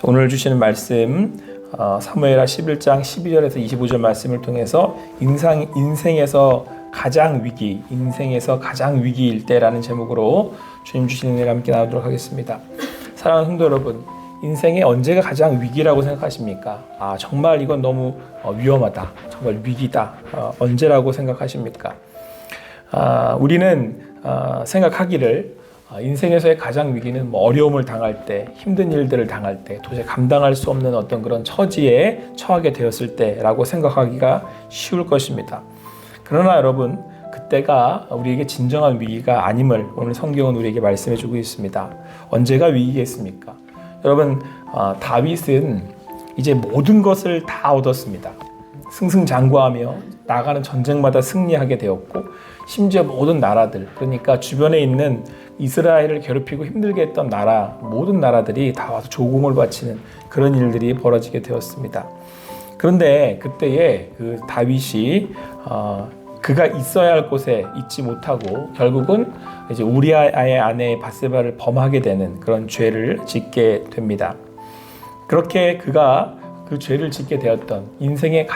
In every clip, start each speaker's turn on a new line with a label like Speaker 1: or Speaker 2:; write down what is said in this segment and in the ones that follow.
Speaker 1: 오늘 주시는 말씀 사무엘하 11장 12절에서 25절 말씀을 통해서 인생에서 가장 위기일 때라는 제목으로 주님 주시는 은혜를 함께 나누도록 하겠습니다. 사랑하는 성도 여러분, 인생에 언제가 가장 위기라고 생각하십니까? 정말 이건 너무 위험하다, 정말 위기다, 언제라고 생각하십니까? 우리는 생각하기를 인생에서의 가장 위기는 어려움을 당할 때, 힘든 일들을 당할 때, 도저히 감당할 수 없는 어떤 그런 처지에 처하게 되었을 때라고 생각하기가 쉬울 것입니다. 그러나 여러분, 그때가 우리에게 진정한 위기가 아님을 오늘 성경은 우리에게 말씀해주고 있습니다. 언제가 위기겠습니까? 여러분, 다윗은 이제 모든 것을 다 얻었습니다. 승승장구하며 나가는 전쟁마다 승리하게 되었고, 심지어 모든 나라들, 그러니까 주변에 있는 이스라엘을 괴롭히고 힘들게 했던 모든 나라들이 다 와서 조공을 바치는 그런 일들이 벌어지게 되었습니다. 그런데 그때에 그 다윗이 그가 있어야 할 곳에 있지 못하고 결국은 이제 우리아의 아내 밧세바를 범하게 되는 그런 죄를 짓게 됩니다. 그렇게 그가 그 죄를 짓게 되었던 인생의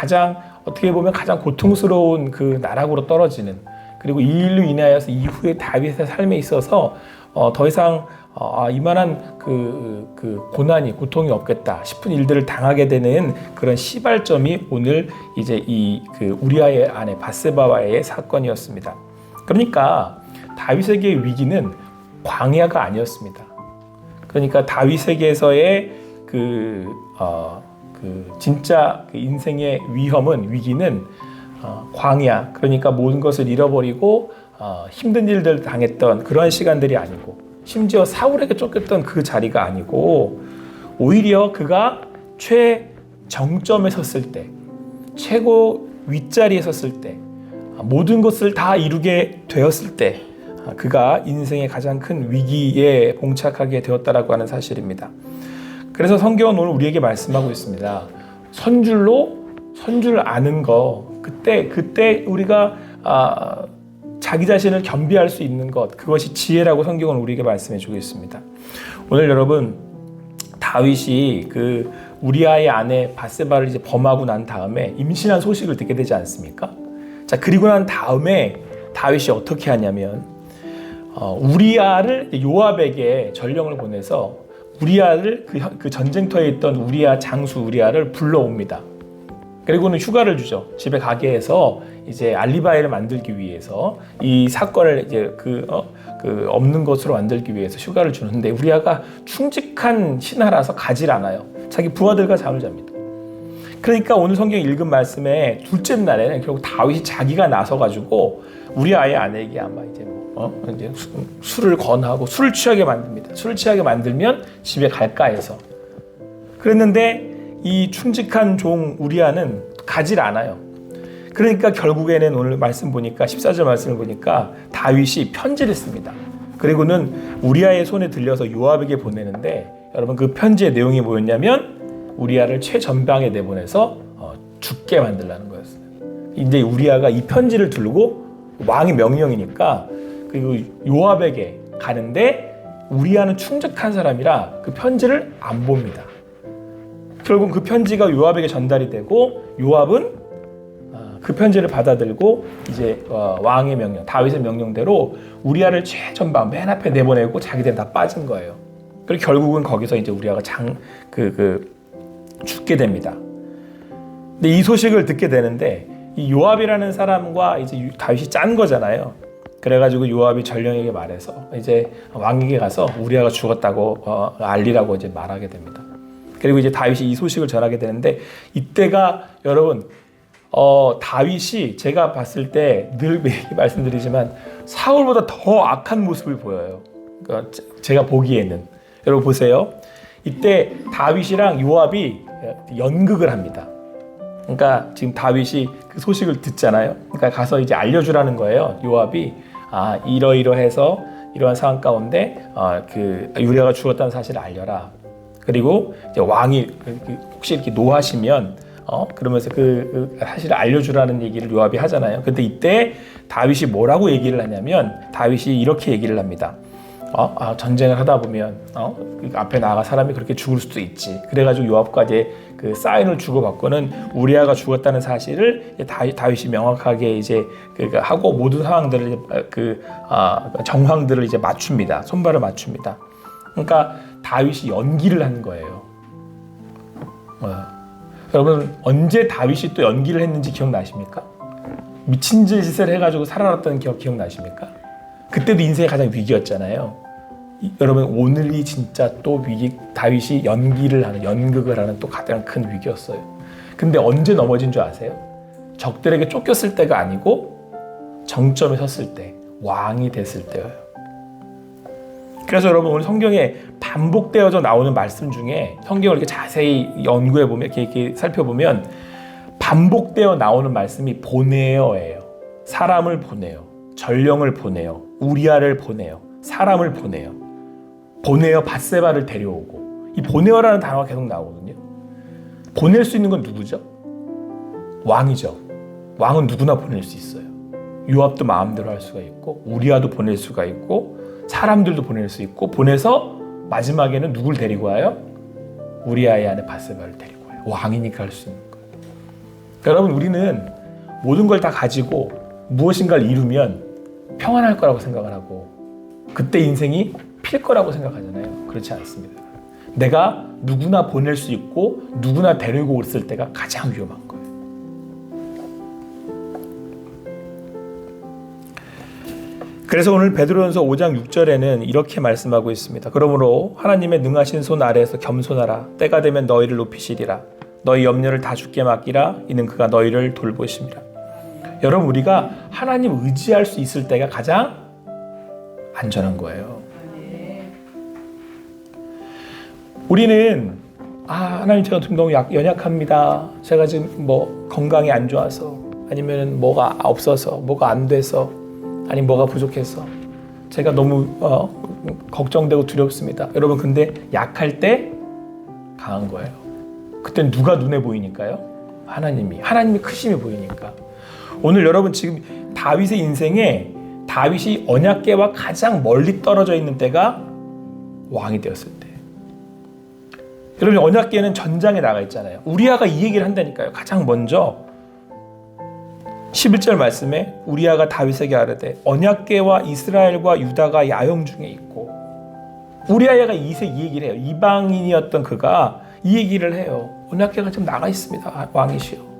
Speaker 1: 어떻게 보면 가장 고통스러운 그 나락으로 떨어지는, 그리고 이 일로 인하여서 이후에 다윗의 삶에 있어서 더 이상 이만한 고통이 없겠다 싶은 일들을 당하게 되는 그런 시발점이 오늘 이제 그 우리아의 아내 밧세바와의 사건이었습니다. 그러니까 다윗에게의 위기는 광야가 아니었습니다. 그러니까 다윗에게서의 진짜 인생의 위기는 광야, 그러니까 모든 것을 잃어버리고 힘든 일들을 당했던 그러한 시간들이 아니고, 심지어 사울에게 쫓겼던 그 자리가 아니고, 오히려 그가 최정점에 섰을 때, 최고 윗자리에 섰을 때, 모든 것을 다 이루게 되었을 때 그가 인생의 가장 큰 위기에 봉착하게 되었다라고 하는 사실입니다. 그래서 성경은 오늘 우리에게 말씀하고 있습니다. 선줄 아는 거, 그때 우리가 자기 자신을 겸비할 수 있는 것, 그것이 지혜라고 성경은 우리에게 말씀해 주고 있습니다. 오늘 여러분, 다윗이 그 우리아의 아내 밧세바를 이제 범하고 난 다음에 임신한 소식을 듣게 되지 않습니까? 자, 그리고 난 다음에 다윗이 어떻게 하냐면 우리아를 요압에게 전령을 보내서 우리아를 그 전쟁터에 있던 우리아 장수 우리아를 불러옵니다. 그리고는 휴가를 주죠. 집에 가게 해서 이제 알리바이를 만들기 위해서, 이 사건을 이제 없는 것으로 만들기 위해서 휴가를 주는데, 우리아가 충직한 신하라서 가질 않아요. 자기 부하들과 잠을 잡니다. 그러니까 오늘 성경 읽은 말씀에 둘째 날에는 결국 다윗이 자기가 나서가지고 우리아의 아내에게 아마 이제 이제 술을 권하고 술을 취하게 만듭니다. 술을 취하게 만들면 집에 갈까 해서. 그랬는데 이 충직한 종 우리아는 가질 않아요. 그러니까 결국에는 오늘 말씀 보니까 14절 말씀을 보니까 다윗이 편지를 씁니다. 그리고는 우리아의 손에 들려서 요압에게 보내는데, 여러분 그 편지의 내용이 뭐였냐면 우리아를 최전방에 내보내서 죽게 만들라는 거였어요. 이제 우리아가 이 편지를 들고, 왕의 명령이니까 그리고 요압에게 가는데, 우리아는 충직한 사람이라 그 편지를 안 봅니다. 결국 그 편지가 요압에게 전달이 되고, 요압은 그 편지를 받아들고 이제 왕의 명령, 다윗의 명령대로 우리아를 최전방 맨 앞에 내보내고 자기들은 다 빠진 거예요. 그리고 결국은 거기서 이제 우리아가 죽게 됩니다. 근데 이 소식을 듣게 되는데, 이 요압이라는 사람과 이제 다윗이 짠 거잖아요. 그래가지고 요압이 전령에게 말해서 이제 왕에게 가서 우리아가 죽었다고 알리라고 이제 말하게 됩니다. 그리고 이제 다윗이 이 소식을 전하게 되는데, 이때가 여러분 다윗이 제가 봤을 때 늘 말씀드리지만 사울보다 더 악한 모습을 보여요. 그러니까 제가 보기에는. 여러분 보세요. 이때 다윗이랑 요압이 연극을 합니다. 그러니까 지금 다윗이 그 소식을 듣잖아요. 그러니까 가서 이제 알려주라는 거예요. 요압이 이러이러해서 이러한 상황 가운데 우리아가 죽었다는 사실을 알려라. 그리고 이제 왕이 혹시 이렇게 노하시면 그러면서 그 사실을 알려주라는 얘기를 요압이 하잖아요. 근데 이때 다윗이 뭐라고 얘기를 하냐면, 다윗이 이렇게 얘기를 합니다. 전쟁을 하다 보면 앞에 나가 사람이 그렇게 죽을 수도 있지. 그래가지고 요압과 이제 그 사인을 주고받고는 우리아가 죽었다는 사실을 다윗이 명확하게 이제 하고 모든 상황들을 정황들을 이제 맞춥니다. 손발을 맞춥니다. 그러니까 다윗이 연기를 한 거예요. 여러분 언제 다윗이 또 연기를 했는지 기억나십니까? 미친 짓을 해가지고 살아났던 기억나십니까? 그때도 인생의 가장 위기였잖아요. 여러분 오늘이 진짜 또 다윗이 연극을 하는 또 가장 큰 위기였어요. 근데 언제 넘어진 줄 아세요? 적들에게 쫓겼을 때가 아니고 정점에 섰을 때, 왕이 됐을 때예요. 그래서 여러분 오늘 성경에 반복되어져 나오는 말씀 중에 성경을 이렇게 자세히 연구해 보면 이렇게 살펴보면 반복되어 나오는 말씀이 보내어예요. 사람을 보내요. 전령을 보내요. 우리아를 보내요. 사람을 보내요. 보내어 밧세바를 데려오고, 이 보내어라는 단어가 계속 나오거든요. 보낼 수 있는 건 누구죠? 왕이죠. 왕은 누구나 보낼 수 있어요. 요압도 마음대로 할 수가 있고, 우리아도 보낼 수가 있고, 사람들도 보낼 수 있고, 보내서 마지막에는 누굴 데리고 와요? 우리아의 아내 밧세바를 데리고 와요. 왕이니까 할 수 있는 거예요. 여러분 우리는 모든 걸 다 가지고 무엇인가를 이루면 평안할 거라고 생각을 하고 그때 인생이 필 거라고 생각하잖아요. 그렇지 않습니다. 내가 누구나 보낼 수 있고 누구나 데리고 있을 때가 가장 위험한 거예요. 그래서 오늘 베드로전서 5장 6절에는 이렇게 말씀하고 있습니다. 그러므로 하나님의 능하신 손 아래에서 겸손하라. 때가 되면 너희를 높이시리라. 너희 염려를 다 주께 맡기라. 이는 그가 너희를 돌보심이라. 여러분 우리가 하나님 의지할 수 있을 때가 가장 안전한 거예요. 우리는 하나님 제가 좀 너무 연약합니다. 제가 지금 건강이 안 좋아서 아니면 뭐가 없어서 뭐가 안 돼서 아니면 뭐가 부족해서 제가 너무 걱정되고 두렵습니다. 여러분 근데 약할 때 강한 거예요. 그땐 누가 눈에 보이니까요? 하나님이 크심이 보이니까. 오늘 여러분 지금 다윗의 인생에 다윗이 언약궤와 가장 멀리 떨어져 있는 때가 왕이 되었을 때. 여러분 언약궤는 전장에 나가 있잖아요. 우리아가 이 얘기를 한다니까요. 가장 먼저 11절 말씀에 우리아가 다윗에게 아뢰되 언약궤와 이스라엘과 유다가 야영 중에 있고, 우리아가 이 얘기를 해요. 이방인이었던 그가 이 얘기를 해요. 언약궤가 지금 나가 있습니다. 왕이시여.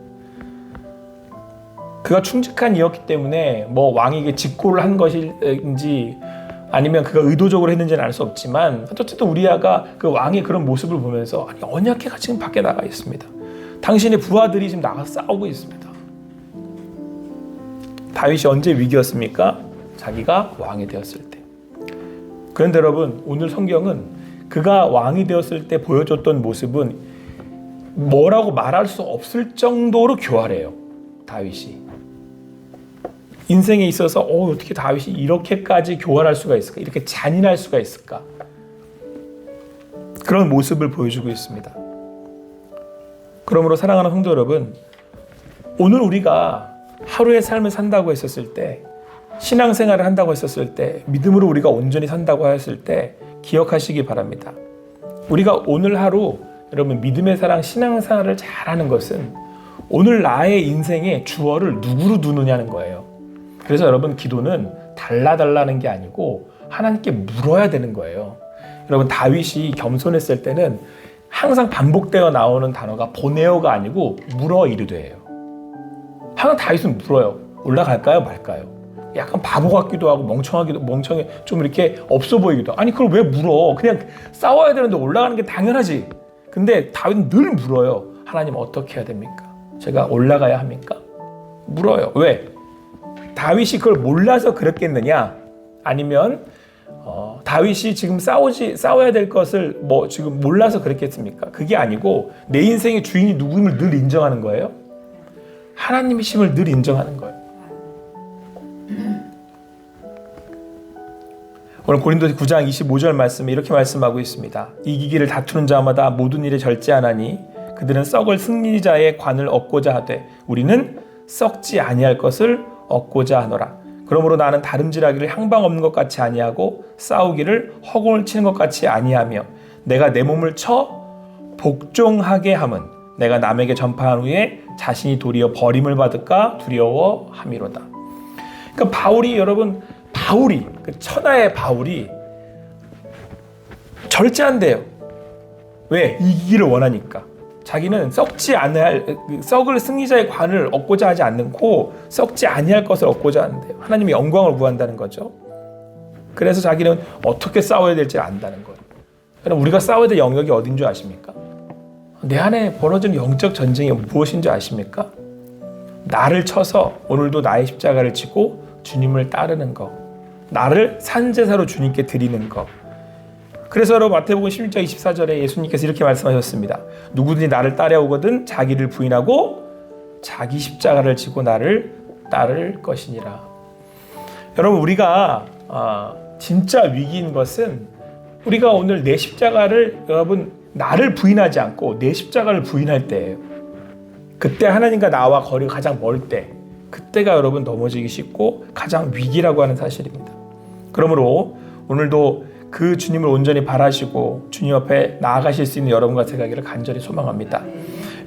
Speaker 1: 그가 충직한 이였기 때문에 왕에게 직고를 한 것인지 아니면 그가 의도적으로 했는지는 알 수 없지만 어쨌든 우리아가 그 왕의 그런 모습을 보면서 언약궤가 지금 밖에 나가 있습니다. 당신의 부하들이 지금 나가서 싸우고 있습니다. 다윗이 언제 위기였습니까? 자기가 왕이 되었을 때. 그런데 여러분 오늘 성경은 그가 왕이 되었을 때 보여줬던 모습은 뭐라고 말할 수 없을 정도로 교활해요. 다윗이. 인생에 있어서 어떻게 다윗이 이렇게까지 교활할 수가 있을까? 이렇게 잔인할 수가 있을까? 그런 모습을 보여주고 있습니다. 그러므로 사랑하는 성도 여러분, 오늘 우리가 하루의 삶을 산다고 했었을 때, 신앙생활을 한다고 했었을 때, 믿음으로 우리가 온전히 산다고 했을 때 기억하시기 바랍니다. 우리가 오늘 하루 여러분 믿음의 사랑 신앙생활을 잘하는 것은 오늘 나의 인생의 주어를 누구로 두느냐는 거예요. 그래서 여러분 기도는 달라는 게 아니고 하나님께 물어야 되는 거예요. 여러분 다윗이 겸손했을 때는 항상 반복되어 나오는 단어가 보내어가 아니고 물어 이르되예요. 항상 다윗은 물어요. 올라갈까요 말까요? 약간 바보 같기도 하고 멍청해 좀 이렇게 없어 보이기도 하고. 아니 그걸 왜 물어? 그냥 싸워야 되는데 올라가는 게 당연하지. 근데 다윗은 늘 물어요. 하나님 어떻게 해야 됩니까? 제가 올라가야 합니까? 물어요. 왜? 다윗이 그걸 몰라서 그랬겠느냐? 아니면 다윗이 지금 싸워야 될 것을 지금 몰라서 그랬겠습니까? 그게 아니고 내 인생의 주인이 누구임을 늘 인정하는 거예요. 하나님이심을 늘 인정하는 거예요. 오늘 고린도서 9장 25절 말씀에 이렇게 말씀하고 있습니다. 이기기를 다투는 자마다 모든 일에 절제하나니 그들은 썩을 승리자의 관을 얻고자 하되 우리는 썩지 아니할 것을 얻고자 하노라. 그러므로 나는 다름질하기를 향방 없는 것 같이 아니하고 싸우기를 허공을 치는 것 같이 아니하며 내가 내 몸을 쳐 복종하게 함은 내가 남에게 전파한 후에 자신이 도리어 버림을 받을까 두려워함이로다. 그러니까 바울이 그 천하의 바울이 절제한대요. 왜? 이기기를 원하니까. 자기는 썩을 승리자의 관을 얻고자 하지 않고 썩지 아니할 것을 얻고자 하는데요. 하나님의 영광을 구한다는 거죠. 그래서 자기는 어떻게 싸워야 될지 안다는 거예요. 그럼 우리가 싸워야 될 영역이 어딘 줄 아십니까? 내 안에 벌어지는 영적 전쟁이 무엇인 줄 아십니까? 나를 쳐서 오늘도 나의 십자가를 지고 주님을 따르는 것, 나를 산제사로 주님께 드리는 것. 그래서 여러분 마태복음 16장 24절에 예수님께서 이렇게 말씀하셨습니다. 누구든지 나를 따라오거든 자기를 부인하고 자기 십자가를 지고 나를 따를 것이니라. 여러분 우리가 진짜 위기인 것은 우리가 오늘 내 십자가를 나를 부인하지 않고 내 십자가를 부인할 때예요. 그때 하나님과 나와 거리가 가장 멀 때, 그때가 여러분 넘어지기 쉽고 가장 위기라고 하는 사실입니다. 그러므로 오늘도 그 주님을 온전히 바라시고 주님 앞에 나아가실 수 있는 여러분과 제가 되기를 간절히 소망합니다.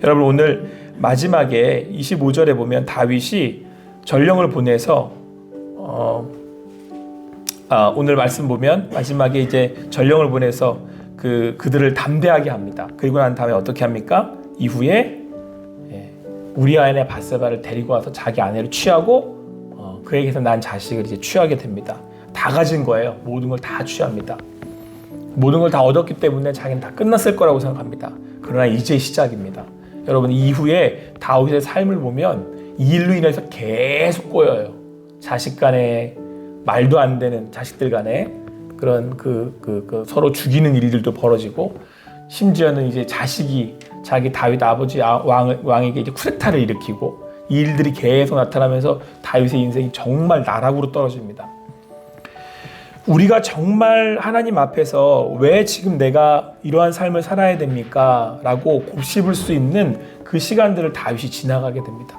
Speaker 1: 여러분 오늘 마지막에 25절에 보면 다윗이 전령을 보내서 오늘 말씀 보면 마지막에 이제 전령을 보내서 그들을 담대하게 합니다. 그리고 난 다음에 어떻게 합니까? 이후에 우리아의 밧세바를 데리고 와서 자기 아내를 취하고 그에게서 난 자식을 이제 취하게 됩니다. 다 가진 거예요. 모든 걸 다 취합니다. 모든 걸 다 얻었기 때문에 자기는 다 끝났을 거라고 생각합니다. 그러나 이제 시작입니다. 여러분 이후에 다윗의 삶을 보면 이 일로 인해서 계속 꼬여요. 자식 간에 말도 안 되는 자식들 간에 그런 서로 죽이는 일들도 벌어지고 심지어는 이제 자식이 자기 다윗 아버지 왕에게 이제 쿠데타를 일으키고 이 일들이 계속 나타나면서 다윗의 인생이 정말 나락으로 떨어집니다. 우리가 정말 하나님 앞에서 왜 지금 내가 이러한 삶을 살아야 됩니까? 라고 곱씹을 수 있는 그 시간들을 다윗이 지나가게 됩니다.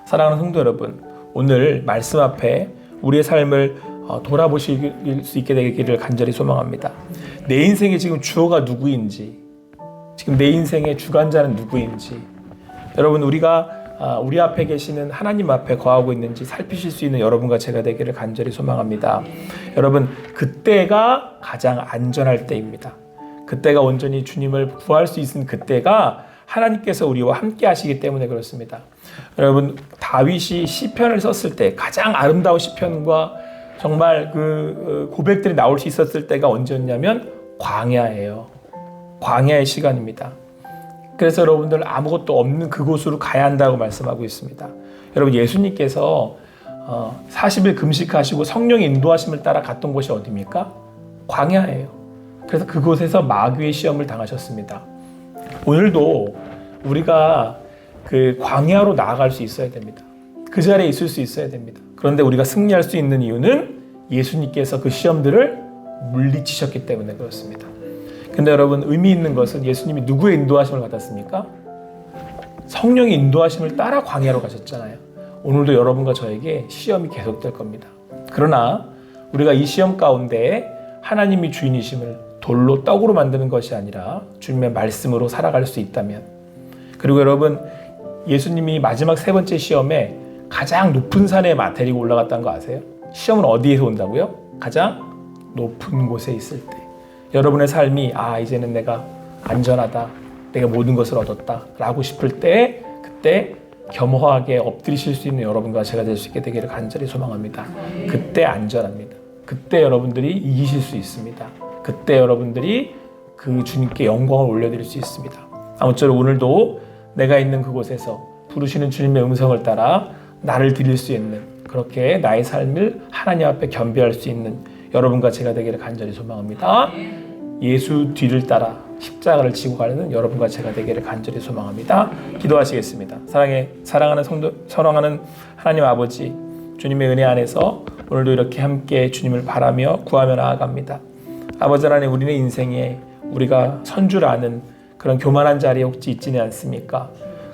Speaker 1: 사랑하는 성도 여러분, 오늘 말씀 앞에 우리의 삶을 돌아보실 수 있게 되기를 간절히 소망합니다. 내 인생의 지금 주어가 누구인지, 지금 내 인생의 주관자는 누구인지, 여러분 우리가 우리 앞에 계시는 하나님 앞에 거하고 있는지 살피실 수 있는 여러분과 제가 되기를 간절히 소망합니다. 여러분 그때가 가장 안전할 때입니다. 그때가 온전히 주님을 구할 수 있는 그때가 하나님께서 우리와 함께 하시기 때문에 그렇습니다. 여러분 다윗이 시편을 썼을 때 가장 아름다운 시편과 정말 그 고백들이 나올 수 있었을 때가 언제였냐면 광야예요. 광야의 시간입니다. 그래서 여러분들 아무것도 없는 그곳으로 가야 한다고 말씀하고 있습니다. 여러분 예수님께서 40일 금식하시고 성령의 인도하심을 따라 갔던 곳이 어디입니까? 광야예요. 그래서 그곳에서 마귀의 시험을 당하셨습니다. 오늘도 우리가 그 광야로 나아갈 수 있어야 됩니다. 그 자리에 있을 수 있어야 됩니다. 그런데 우리가 승리할 수 있는 이유는 예수님께서 그 시험들을 물리치셨기 때문에 그렇습니다. 근데 여러분 의미 있는 것은 예수님이 누구의 인도하심을 받았습니까? 성령의 인도하심을 따라 광야로 가셨잖아요. 오늘도 여러분과 저에게 시험이 계속될 겁니다. 그러나 우리가 이 시험 가운데 하나님이 주인이심을 돌로 떡으로 만드는 것이 아니라 주님의 말씀으로 살아갈 수 있다면, 그리고 여러분 예수님이 마지막 세 번째 시험에 가장 높은 산에 데리고 올라갔다는 거 아세요? 시험은 어디에서 온다고요? 가장 높은 곳에 있을 때 여러분의 삶이 이제는 내가 안전하다, 내가 모든 것을 얻었다 라고 싶을 때 그때 겸허하게 엎드리실 수 있는 여러분과 제가 될 수 있게 되기를 간절히 소망합니다. 그때 안전합니다. 그때 여러분들이 이기실 수 있습니다. 그때 여러분들이 그 주님께 영광을 올려드릴 수 있습니다. 아무쪼록 오늘도 내가 있는 그곳에서 부르시는 주님의 음성을 따라 나를 드릴 수 있는, 그렇게 나의 삶을 하나님 앞에 겸비할 수 있는 여러분과 제가 되기를 간절히 소망합니다. 예수 뒤를 따라 십자가를 지고 가는 여러분과 제가 되기를 간절히 소망합니다. 기도하시겠습니다. 사랑하는 하나님 아버지, 주님의 은혜 안에서 오늘도 이렇게 함께 주님을 바라며 구하며 나아갑니다. 아버지 하나님, 우리의 인생에 우리가 선줄 아는 그런 교만한 자리에 혹시 있지는 않습니까?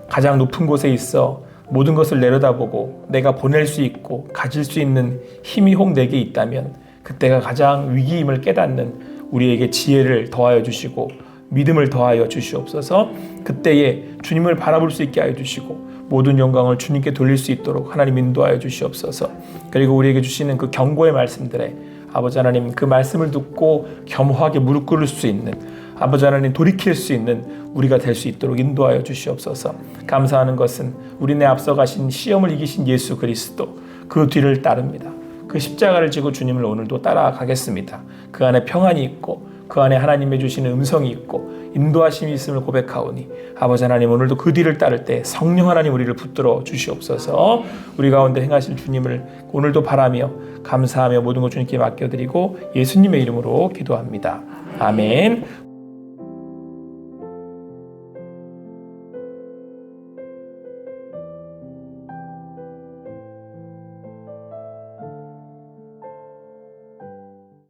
Speaker 1: 가장 높은 곳에 있어 모든 것을 내려다보고 내가 보낼 수 있고 가질 수 있는 힘이 혹 내게 있다면 그때가 가장 위기임을 깨닫는 우리에게 지혜를 더하여 주시고 믿음을 더하여 주시옵소서. 그때에 주님을 바라볼 수 있게 하여 주시고 모든 영광을 주님께 돌릴 수 있도록 하나님 인도하여 주시옵소서. 그리고 우리에게 주시는 그 경고의 말씀들에 아버지 하나님 그 말씀을 듣고 겸허하게 무릎 꿇을 수 있는 아버지 하나님 돌이킬 수 있는 우리가 될 수 있도록 인도하여 주시옵소서. 감사하는 것은 우리네 앞서가신 시험을 이기신 예수 그리스도 그 뒤를 따릅니다. 그 십자가를 지고 주님을 오늘도 따라가겠습니다. 그 안에 평안이 있고 그 안에 하나님의 주시는 음성이 있고 인도하심이 있음을 고백하오니 아버지 하나님 오늘도 그 뒤를 따를 때 성령 하나님 우리를 붙들어 주시옵소서. 우리 가운데 행하실 주님을 오늘도 바라며 감사하며 모든 것 주님께 맡겨드리고 예수님의 이름으로 기도합니다. 아멘.